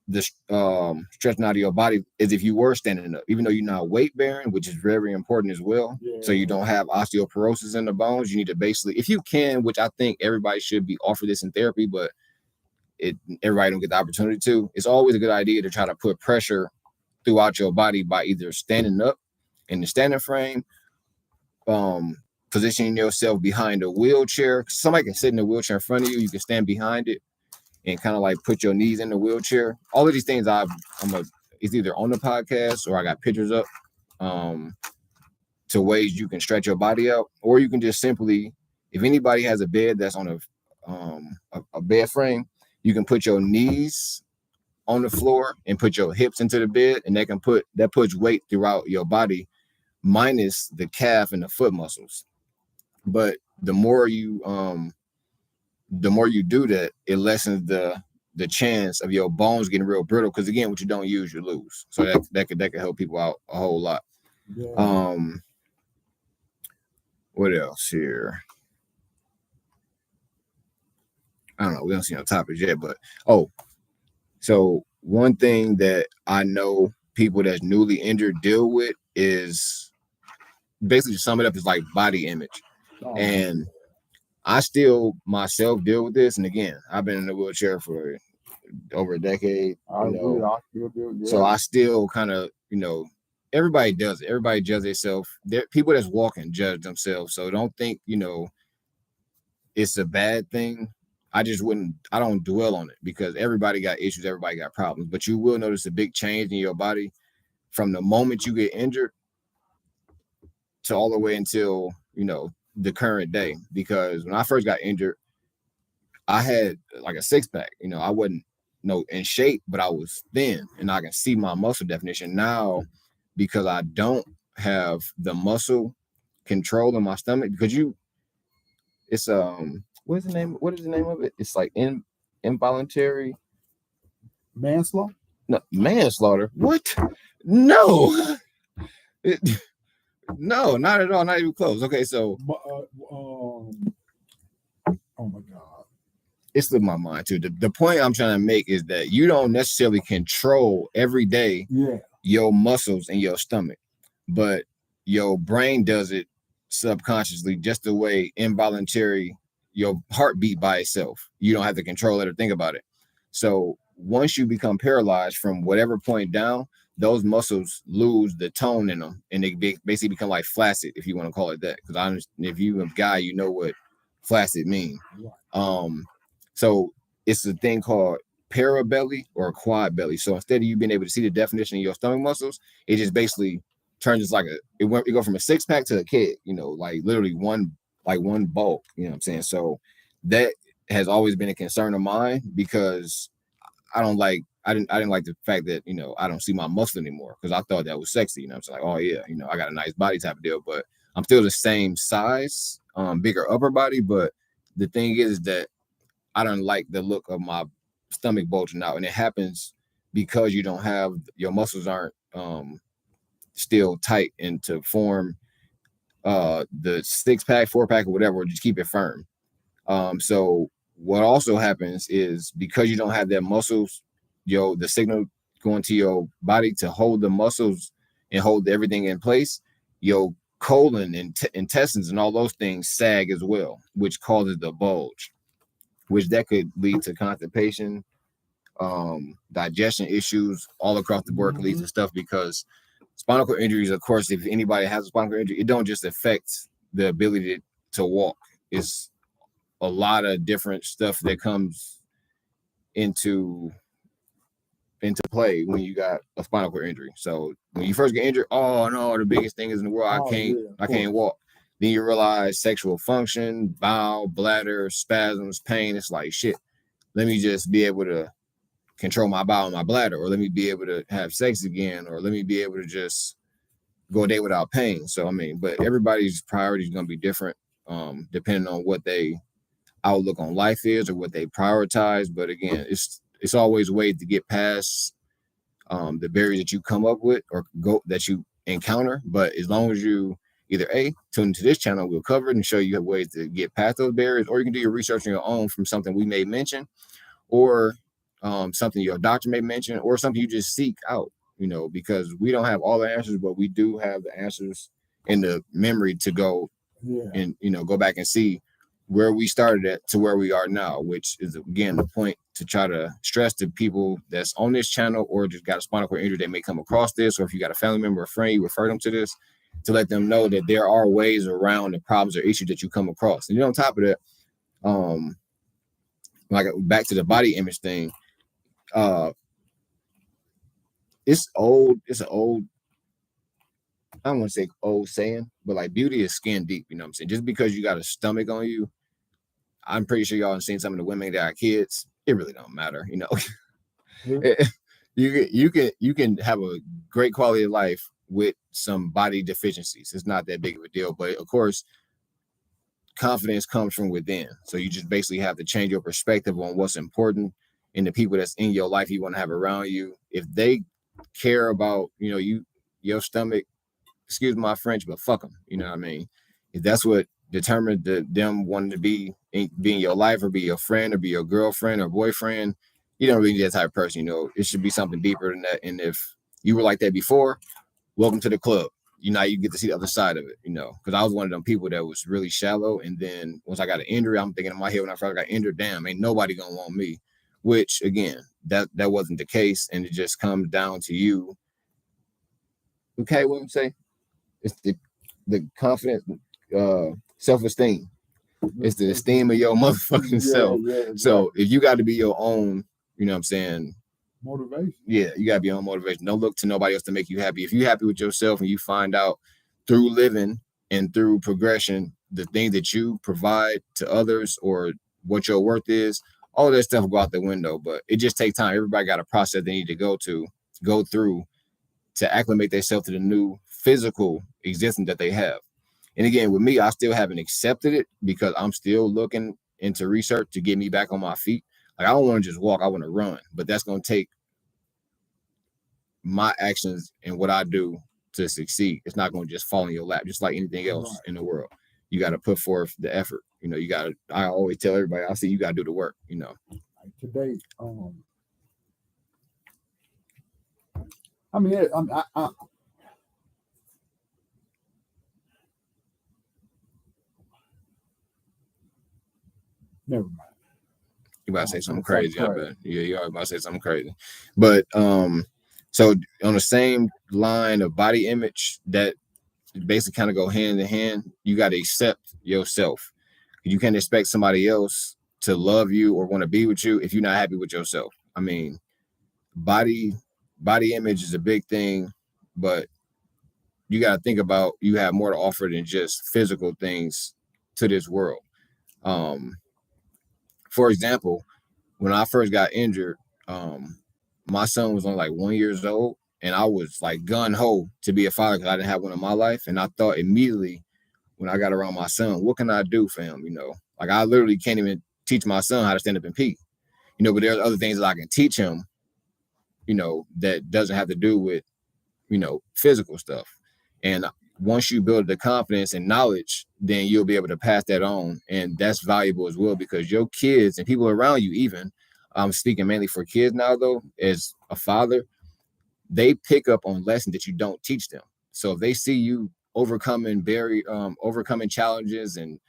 the stretching out of your body as if you were standing up, even though you're not weight bearing, which is very important as well.
Yeah.
So you don't have osteoporosis in the bones. You need to basically, if you can, which I think everybody should be offered this in therapy, but everybody don't get the opportunity to. It's always a good idea to try to put pressure throughout your body by either standing up in the standing frame, positioning yourself behind a wheelchair. Somebody can sit in the wheelchair in front of you. You can stand behind it and kind of like put your knees in the wheelchair. All of these things it's either on the podcast or I got pictures up to ways you can stretch your body out, or you can just simply, if anybody has a bed that's on a bed frame, you can put your knees on the floor and put your hips into the bed, and that puts weight throughout your body, minus the calf and the foot muscles. But the more you do that, it lessens the chance of your bones getting real brittle. Because again, what you don't use, you lose. So that could help people out a whole lot. Yeah. What else here? I don't know. We don't see no topics yet, but so one thing that I know people that's newly injured deal with is basically, to sum it up, is like body image. And I still myself deal with this. And again, I've been in the wheelchair for over a decade. So I still kind of, everybody does it. Everybody judges themselves. People that's walking judge themselves. So don't think, it's a bad thing. I don't dwell on it, because everybody got issues. Everybody got problems. But you will notice a big change in your body from the moment you get injured to all the way until, the current day. Because when I first got injured, I had like a six pack. I wasn't in shape, but I was thin, and I can see my muscle definition now because I don't have the muscle control in my stomach. Because it's what is the name of it? It's like involuntary
manslaughter.
No, manslaughter. What? No. No, not at all. Not even close. Okay, so
oh my God,
it slipped my mind too. The point I'm trying to make is that you don't necessarily control every day your muscles in your stomach, but your brain does it subconsciously, just the way involuntary your heartbeat by itself. You don't have to control it or think about it. So once you become paralyzed from whatever point down, those muscles lose the tone in them, and they basically become like flaccid, if you want to call it that. Because if you're a guy, you know what flaccid mean. So it's a thing called parabelly or quad belly. So instead of you being able to see the definition of your stomach muscles, it just basically turns it go from a six pack to a keg. Like literally one bulk. You know what I'm saying? So that has always been a concern of mine, because I didn't like the fact that, I don't see my muscle anymore, because I thought that was sexy. I'm like, oh yeah, I got a nice body type of deal, but I'm still the same size, bigger upper body. But the thing is that I don't like the look of my stomach bulging out, and it happens because your muscles aren't still tight and to form the six pack, four pack, or whatever, or just keep it firm. So what also happens is, because you don't have that muscles, the signal going to your body to hold the muscles and hold everything in place, your colon and intestines and all those things sag as well, which causes the bulge, which that could lead to constipation, digestion issues all across the board, leads to stuff. Because spinal cord injuries, of course, if anybody has a spinal cord injury, it don't just affect the ability to walk. It's a lot of different stuff that comes into play when you got a spinal cord injury. So when you first get injured, oh no, the biggest thing is in the world, I can't walk. Then you realize sexual function, bowel, bladder, spasms, pain. It's like, shit, let me just be able to control my bowel and my bladder, or let me be able to have sex again, or let me be able to just go a day without pain. So, but everybody's priority is going to be different, depending on what they outlook on life is or what they prioritize. But again, it's always ways to get past the barriers that you come up with or that you encounter. But as long as you either tune into this channel, we'll cover it and show you ways to get past those barriers, or you can do your research on your own from something we may mention, or something your doctor may mention, or something you just seek out, because we don't have all the answers, but we do have the answers in the memory to go and, go back and see where we started at to where we are now, which is, again, the point to try to stress to people that's on this channel or just got a spinal cord injury that may come across this, or if you got a family member or friend, you refer them to this. to let them know that there are ways around the problems or issues that you come across. And on top of that, like back to the body image thing, it's an old, I don't want to say old saying, but like beauty is skin deep, you know what I'm saying? Just because you got a stomach on you, I'm pretty sure y'all have seen some of the women that got kids. It really don't matter, you know. You can have a great quality of life with some body deficiencies. It's not that big of a deal, but of course, confidence comes from within. So you just basically have to change your perspective on what's important and the people that's in your life you want to have around you. If they care about, you know, your stomach, excuse my French, but fuck them. You know what I mean? If that's what determined them wanting to be in your life or be your friend or be your girlfriend or boyfriend, you don't really need that type of person. You know, it should be something deeper than that. And if you were like that before, welcome to the club. You know, you get to see the other side of it, you know, because I was one of them people that was really shallow. And then once I got an injury, I'm thinking in my head when I first got injured, damn, ain't nobody gonna want me. Which again, that wasn't the case. And it just comes down to you. Okay, what I'm saying? It's the confidence, self-esteem. It's the esteem of your motherfucking self. Yeah, exactly. So if you got to be your own, you know what I'm saying?
Motivation.
Yeah, you got to be your own motivation. Don't look to nobody else to make you happy. If you're happy with yourself and you find out through living and through progression, the thing that you provide to others or what your worth is, all that stuff will go out the window. But it just takes time. Everybody got a process they need to go through to acclimate themselves to the new physical existence that they have. And again, with me, I still haven't accepted it because I'm still looking into research to get me back on my feet. Like, I don't want to just walk, I want to run, but that's going to take my actions and what I do to succeed. It's not going to just fall in your lap, just like anything else in the world. You got to put forth the effort. You know, I always tell everybody, I say, you got to do the work, you know.
Like today, I mean, never mind.
You about to say something crazy, I bet. Yeah, you are about to say something crazy. But so on the same line of body image that basically kind of go hand in hand, you got to accept yourself. You can't expect somebody else to love you or want to be with you if you're not happy with yourself. I mean, body image is a big thing, but you got to think about you have more to offer than just physical things to this world. For example, when I first got injured, my son was only like 1 year old, and I was like gun ho to be a father because I didn't have one in my life. And I thought immediately when I got around my son, what can I do for him? You know, like I literally can't even teach my son how to stand up and pee. You know, but there's other things that I can teach him, you know, that doesn't have to do with, you know, physical stuff. And once you build the confidence and knowledge, then you'll be able to pass that on. And that's valuable as well, because your kids and people around you, even, I'm speaking mainly for kids now, though, as a father, they pick up on lessons that you don't teach them. So if they see you overcoming challenges and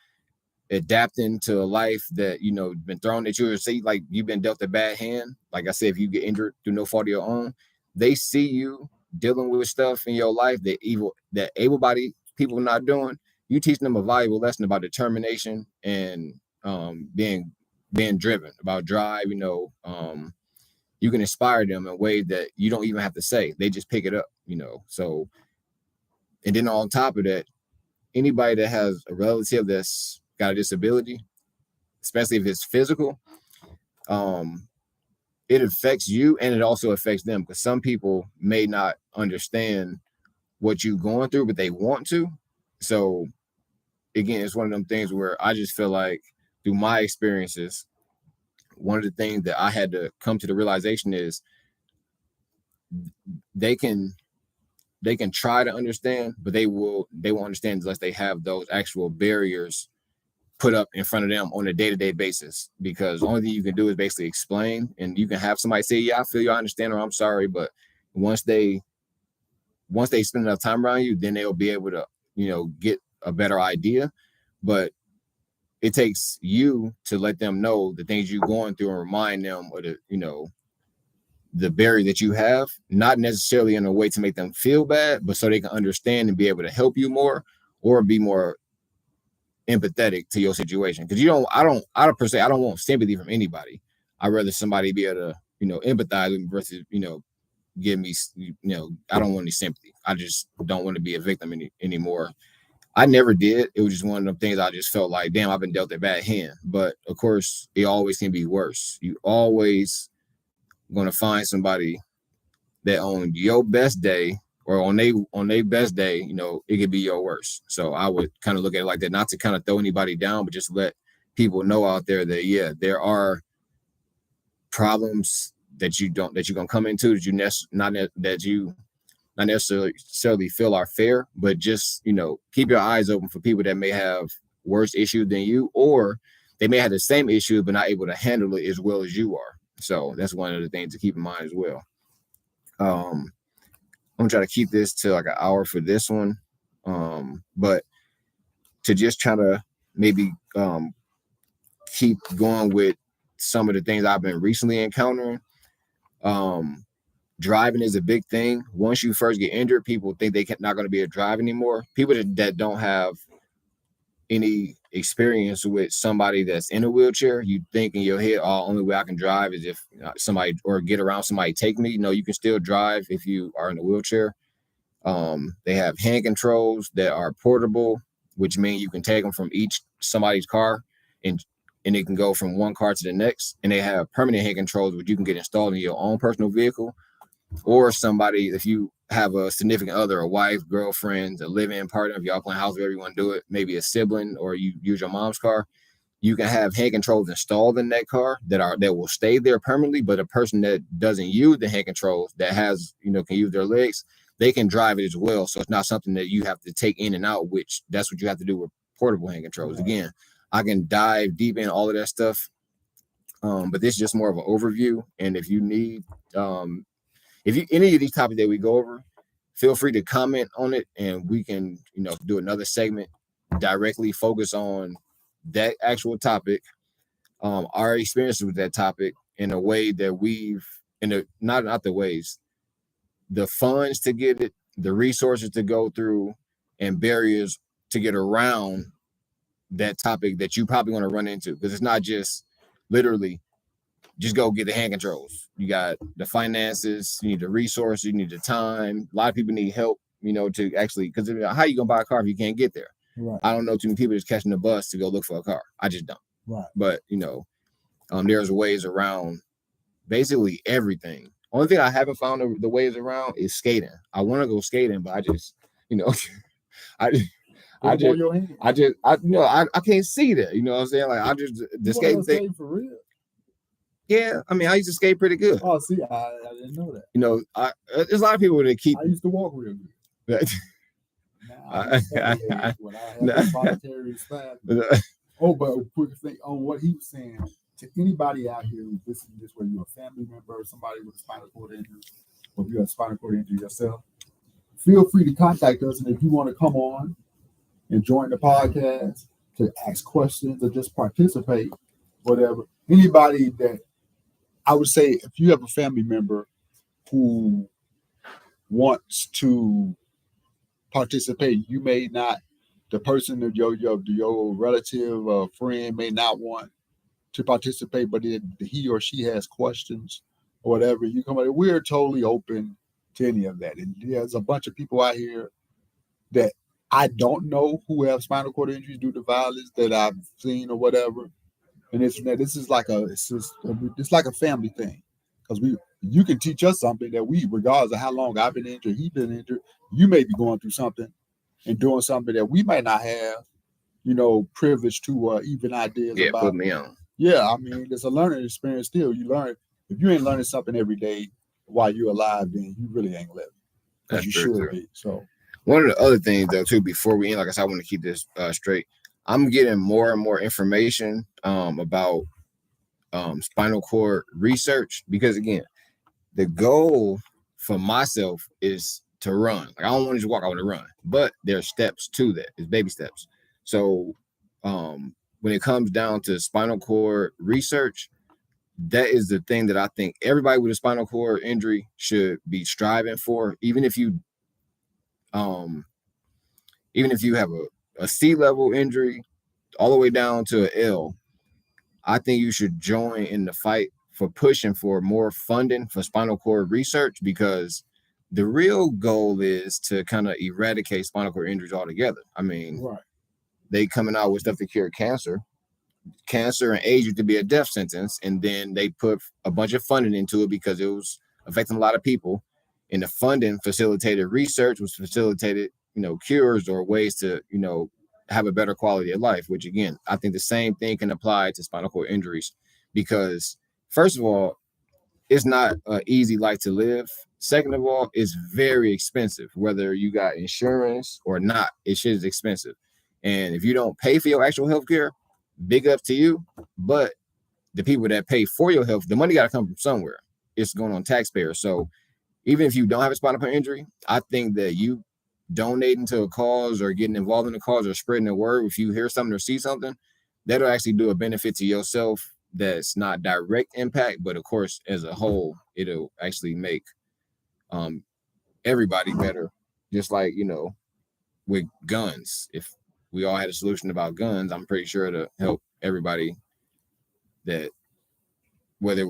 adapting to a life that, you know, been thrown at you, or say like you've been dealt a bad hand, like I said, if you get injured through no fault of your own, they see you dealing with stuff in your life that able-bodied people are not doing. You teach them a valuable lesson about determination and being driven, about drive. You know, you can inspire them in ways that you don't even have to say. They just pick it up, you know. So, and then on top of that, anybody that has a relative that's got a disability, especially if it's physical, it affects you and it also affects them, because some people may not understand what you're going through, but they want to. So again, it's one of them things where I just feel like through my experiences, one of the things that I had to come to the realization is they can try to understand, but they won't understand unless they have those actual barriers put up in front of them on a day-to-day basis. Because the only thing you can do is basically explain, and you can have somebody say, yeah, I feel you, I understand, or I'm sorry. But once they spend enough time around you, then they'll be able to, you know, get a better idea. But it takes you to let them know the things you're going through and remind them, or the, you know, the barrier that you have, not necessarily in a way to make them feel bad, but so they can understand and be able to help you more or be more empathetic to your situation. Because I don't per se, I don't want sympathy from anybody. I'd rather somebody be able to, empathize with me versus, give me, I don't want any sympathy. I just don't want to be a victim anymore. I never did. It was just one of them things I just felt like, damn, I've been dealt a bad hand. But of course, it always can be worse. You always going to find somebody that on your best day or on their best day, it could be your worst. So I would kind of look at it like that, not to kind of throw anybody down, but just let people know out there that, yeah, there are problems that you're gonna come into that you not necessarily feel are fair, but just keep your eyes open for people that may have worse issues than you, or they may have the same issue but not able to handle it as well as you are. So that's one of the things to keep in mind as well. I'm gonna try to keep this to like an hour for this one, but to just try to maybe keep going with some of the things I've been recently encountering. Driving is a big thing. Once you first get injured, people think they're not going to be able to drive anymore. People that don't have any experience with somebody that's in a wheelchair, you think in your head, oh, only way I can drive is if somebody or get around somebody take me. No, you can still drive if you are in a wheelchair. They have hand controls that are portable, which means you can take them from somebody's car and it can go from one car to the next. And they have permanent hand controls, which you can get installed in your own personal vehicle. Or somebody, if you have a significant other, a wife, girlfriend, a live-in partner, if y'all playing house, wherever you want to do it, maybe a sibling, or you use your mom's car, you can have hand controls installed in that car that will stay there permanently. But a person that doesn't use the hand controls, that has, can use their legs, they can drive it as well. So it's not something that you have to take in and out, which that's what you have to do with portable hand controls. Right. Again, I can dive deep in all of that stuff. But this is just more of an overview. And if you need, any of these topics that we go over, feel free to comment on it and we can, do another segment directly focus on that actual topic, our experiences with that topic in a way that not the ways, the funds to get it, the resources to go through, and barriers to get around that topic that you probably want to run into. Because it's not just literally just go get the hand controls. You got the finances, you need the resources, you need the time. A lot of people need help, to actually, because how you gonna buy a car if you can't get there? Right. I don't know too many people just catching the bus to go look for a car. I just don't. Right. But there's ways around basically everything. Only thing I haven't found the ways around is skating. I want to go skating, but I just, I can't see that. You know what I'm saying? Like the skating thing for real. Yeah, I mean, I used to skate pretty good.
Oh, see, I didn't know that.
There's a lot of people that keep.
I used to walk real good. When I had solitary spasms. Oh, but a quick thing on what he was saying to anybody out here who's listening to this, whether you're a family member or somebody with a spinal cord injury, or if you have a spinal cord injury yourself, feel free to contact us. And if you want to come on and join the podcast to ask questions or just participate, whatever, anybody that I would say, if you have a family member who wants to participate, you may not, the person of your relative or friend may not want to participate, but he or she has questions or whatever, you come out. We're totally open to any of that. And there's a bunch of people out here that I don't know who have spinal cord injuries due to violence that I've seen or whatever. And this is like it's like a family thing, because you can teach us something that regardless of how long I've been injured, he's been injured, you may be going through something and doing something that we might not have, privilege to even ideas about.
Put me on.
Yeah, I mean, it's a learning experience still. You learn. If you ain't learning something every day while you're alive, then you really ain't living. As you should be. So
one of the other things though too, before we end, like I said, I want to keep this straight. I'm getting more and more information about spinal cord research, because again, the goal for myself is to run. Like, I don't want to just walk, I want to run. But there's steps to that. It's baby steps. So when it comes down to spinal cord research, that is the thing that I think everybody with a spinal cord injury should be striving for. Um, even if you have a C level injury all the way down to an L, I think you should join in the fight for pushing for more funding for spinal cord research, because the real goal is to kind of eradicate spinal cord injuries altogether. I mean,
Right.
they coming out with stuff to cure cancer. Cancer and AIDS used to be a death sentence, and then they put a bunch of funding into it because it was affecting a lot of people. And the funding facilitated research, was facilitated, cures or ways to, have a better quality of life. Which again, I think the same thing can apply to spinal cord injuries, because first of all, it's not an easy life to live. Second of all, it's very expensive. Whether you got insurance or not, it shit is expensive. And if you don't pay for your actual health care, big up to you. But the people that pay for your health, the money got to come from somewhere. It's going on taxpayers. So even if you don't have a spinal cord injury, I think that you donating to a cause or getting involved in a cause or spreading the word, if you hear something or see something, that'll actually do a benefit to yourself that's not direct impact, but of course, as a whole, it'll actually make everybody better. Just like, with guns, if we all had a solution about guns, I'm pretty sure to help everybody, that whether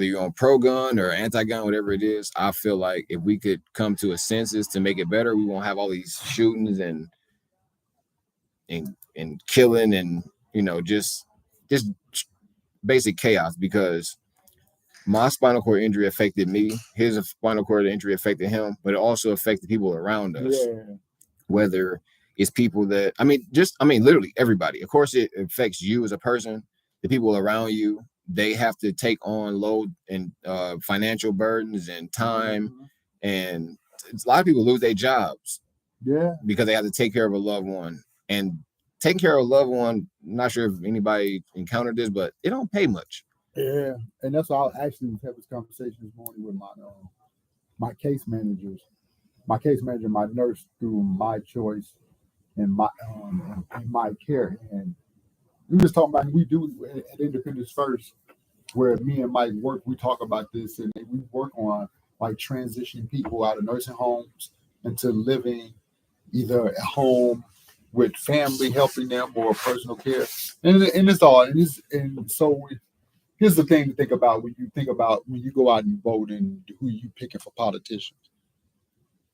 you're on pro gun or anti gun, whatever it is. I feel like if we could come to a census to make it better, we won't have all these shootings and killing and just basic chaos. Because my spinal cord injury affected me, his spinal cord injury affected him, but it also affected people around us.
Yeah.
Whether it's people that literally everybody. Of course, it affects you as a person. The people around you, they have to take on load and financial burdens and time, and a lot of people lose their jobs.
Yeah,
because they have to take care of a loved one. And taking care of a loved one, I'm not sure if anybody encountered this, but it don't pay much.
Yeah, and that's why I actually was having this conversation this morning with my case managers. My case manager, my nurse, through my choice and my care, and we was talking about, we do at Independence First, where me and Mike work. We talk about this, and we work on like transitioning people out of nursing homes into living either at home with family helping them or personal care, and it's all and so. Here's the thing to think about when you go out and vote and who you picking for politicians.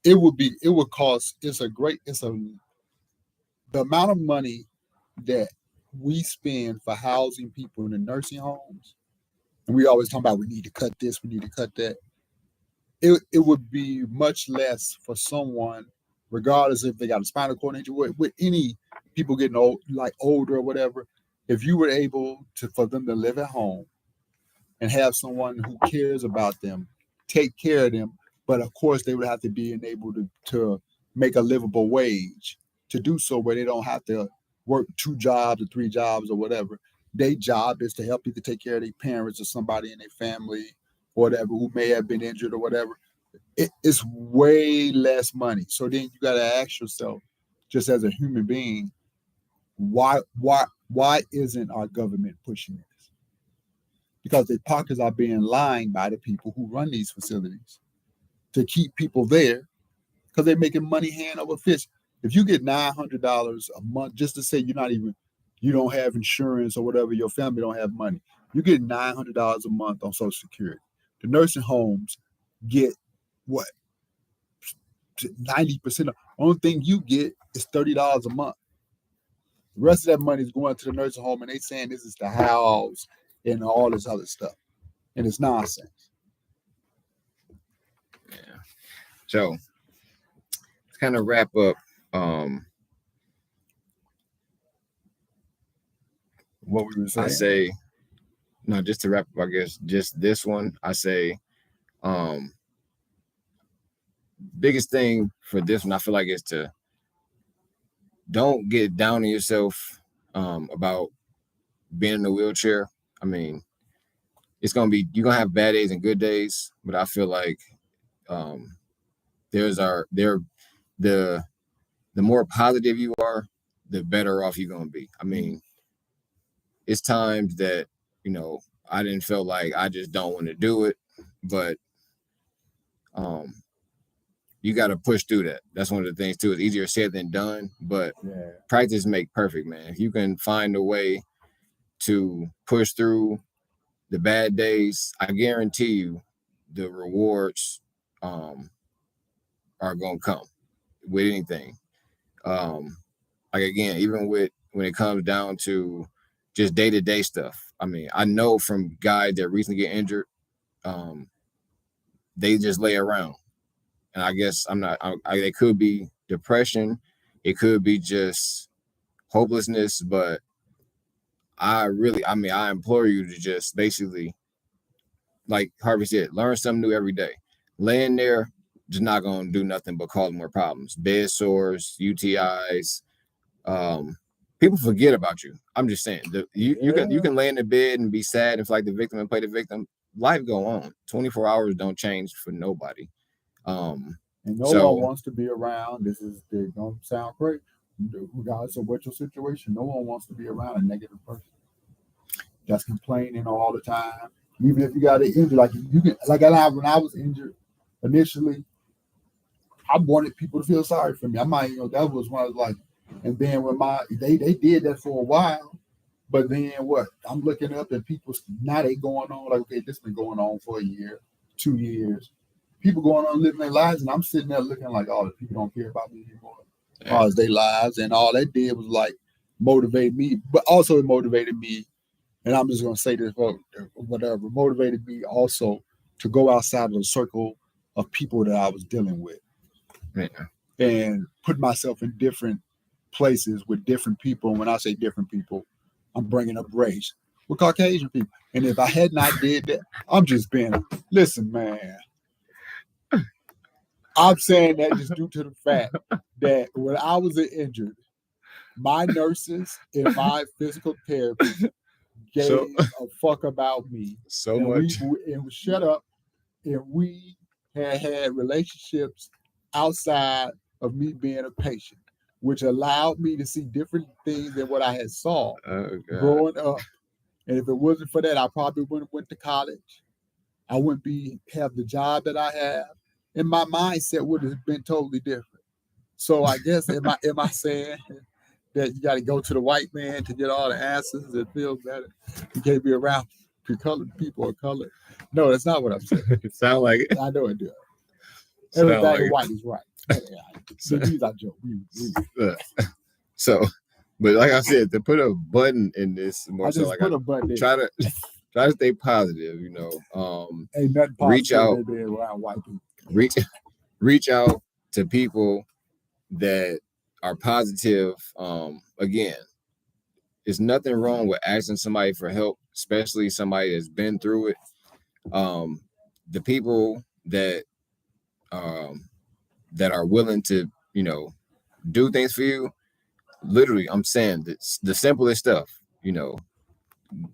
It would cost, the amount of money that we spend for housing people in the nursing homes, and we always talk about we need to cut this, we need to cut that. It would be much less for someone, regardless if they got a spinal cord injury, with any people getting old, like older or whatever. If you were able to for them to live at home and have someone who cares about them take care of them, but of course they would have to be enabled to make a livable wage to do so, where they don't have to work 2 jobs or 3 jobs or whatever. Their job is to help either take care of their parents or somebody in their family or whatever who may have been injured or whatever. It's way less money. So then you got to ask yourself, just as a human being, why isn't our government pushing this? Because their pockets are being lined by the people who run these facilities to keep people there, because they're making money hand over fist. If you get $900 a month, just to say you don't have insurance or whatever, your family don't have money, you get $900 a month on Social Security. The nursing homes get what, 90%. The only thing you get is $30 a month. The rest of that money is going to the nursing home, and they saying this is the house and all this other stuff, and it's nonsense.
Yeah. So to kind of wrap up,
what we were saying.
I say, no, just to wrap up, I guess just this one, I say, biggest thing for this one, I feel like, is to don't get down on yourself about being in a wheelchair. I mean, you're gonna have bad days and good days, but I feel like the more positive you are, the better off you're gonna be. I mean, it's times that I didn't feel like I just don't want to do it, but you got to push through that. That's one of the things too. It's easier said than done, but practice make perfect, man. If you can find a way to push through the bad days, I guarantee you the rewards are gonna come with anything. Like again, even with when it comes down to just day-to-day stuff. I mean, I know from guys that recently get injured, they just lay around. And I guess it could be depression, it could be just hopelessness, but I implore you to just basically, like Harvey said, learn something new every day. Laying there, just not gonna do nothing but cause more problems. Bed sores, UTIs. People forget about you. I'm just saying you can lay in the bed and be sad and feel like the victim and play the victim. Life go on. 24 hours don't change for nobody.
And no one wants to be around. They're gonna sound great. Regardless of what your situation, no one wants to be around a negative person that's complaining all the time. Even if you got an injury, when I was injured initially, I wanted people to feel sorry for me. That was when I was like, and then when they did that for a while, but then what? I'm looking up and people now they going on like, okay, this been going on for a year, 2 years. People going on living their lives, and I'm sitting there looking like, oh, the people don't care about me anymore. As their lives, and all that did was like motivate me, but also it motivated me. And I'm just gonna say this, whatever motivated me also to go outside of the circle of people that I was dealing with, and put myself in different places with different people. And when I say different people, I'm bringing up race with Caucasian people. And if I had not did that, listen, man. I'm saying that just due to the fact that when I was injured, my nurses and my physical therapists gave a fuck about me.
So much.
Shut up. And we had relationships outside of me being a patient, which allowed me to see different things than what I had saw growing up. And if it wasn't for that, I probably wouldn't have went to college. I wouldn't have the job that I have. And my mindset would have been totally different. So I guess am I saying that you got to go to the white man to get all the answers and feel better? You can't be around colored people or colored. No, that's not what I'm saying.
It sounds like it.
I know it does. Everybody white is right. So these are jokes.
So, but like I said, to put a button in this, more so like try to stay positive.
Ain't nothing positive
reach out,
around white people.
Reach out to people that are positive. Again, there's nothing wrong with asking somebody for help, especially somebody that's been through it. The people that are willing to, do things for you. Literally, I'm saying the simplest stuff.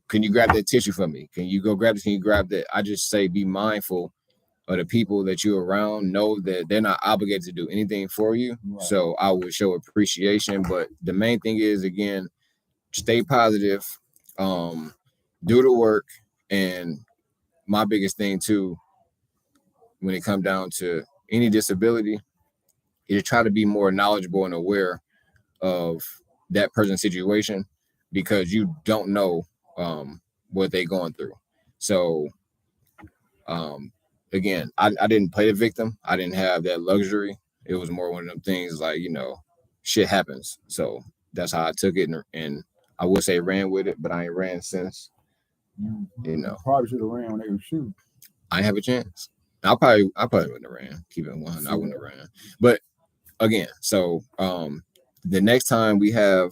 Can you grab that tissue for me? Can you go grab this? Can you grab that? I just say be mindful of the people that you're around. Know that they're not obligated to do anything for you. Right. So I would show appreciation. But the main thing is, again, stay positive, do the work. And my biggest thing too, when it comes down to any disability, is try to be more knowledgeable and aware of that person's situation, because you don't know what they're going through. So again, I didn't play the victim. I didn't have that luxury. It was more one of them things like, shit happens. So that's how I took it. And I would say ran with it, but I ain't ran since.
Probably should have ran when they were shooting.
I didn't have a chance. I probably wouldn't have ran. Keep it 100. I wouldn't have ran. But again, so the next time we have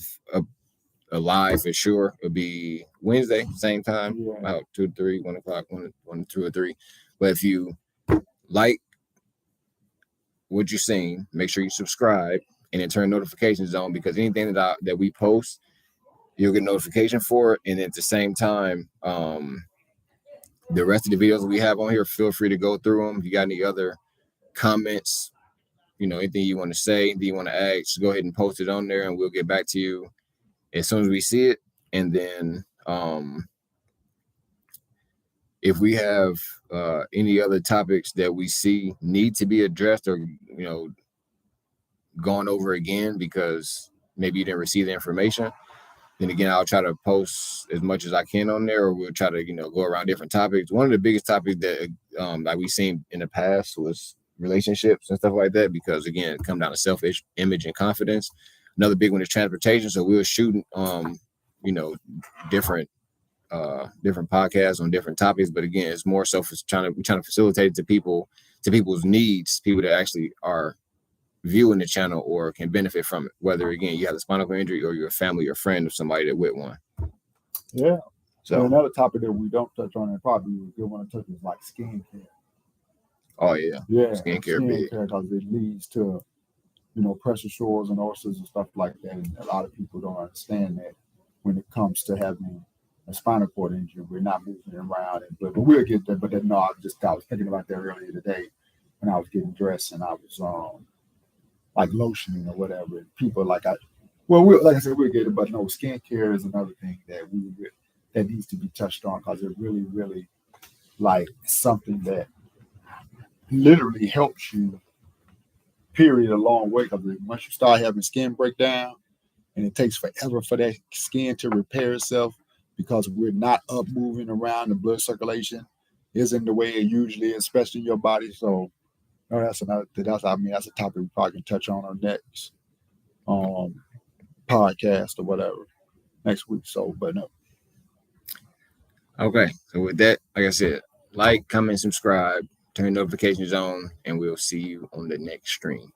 a live for sure, it'll be Wednesday, same time, about 2 to 3, 1 o'clock, 1, 2 or 3. But if you like what you're seeing, make sure you subscribe and then turn notifications on, because anything that we post, you'll get notification for it. And at the same time, the rest of the videos we have on here, feel free to go through them. If you got any other comments, anything you want to say, anything you want to ask, go ahead and post it on there, and we'll get back to you as soon as we see it. And then if we have any other topics that we see need to be addressed or gone over again because maybe you didn't receive the information, then again, I'll try to post as much as I can on there, or we'll try to, go around different topics. One of the biggest topics that like we've seen in the past was relationships and stuff like that, because again, it comes down to self-image and confidence. Another big one is transportation. So we were shooting, different different podcasts on different topics, but again, it's more so for trying to facilitate it to people's needs, people that actually are viewing the channel or can benefit from it, whether again you have a spinal cord injury or you're a family or friend of somebody that with one.
Yeah.
So
and another topic that we don't touch on and probably we do want to touch is like skin care.
Oh yeah.
Skincare because it leads to pressure sores and ulcers and stuff like that, and a lot of people don't understand that when it comes to having a spinal cord injury, we're not moving around, but we'll get there. But no, I was thinking about that earlier today when I was getting dressed and I was like lotioning or whatever. And people like I said, we'll get it, but no, skincare is another thing that needs to be touched on because it really, really like something that literally helps you. Period, a long way because once you start having skin breakdown, and it takes forever for that skin to repair itself because we're not up moving around, the blood circulation isn't the way it usually is, especially in your body. So no, that's a topic we probably can touch on next podcast or whatever next week. So, but no.
Okay. So with that, like I said, like, comment, subscribe, turn notifications on, and we'll see you on the next stream.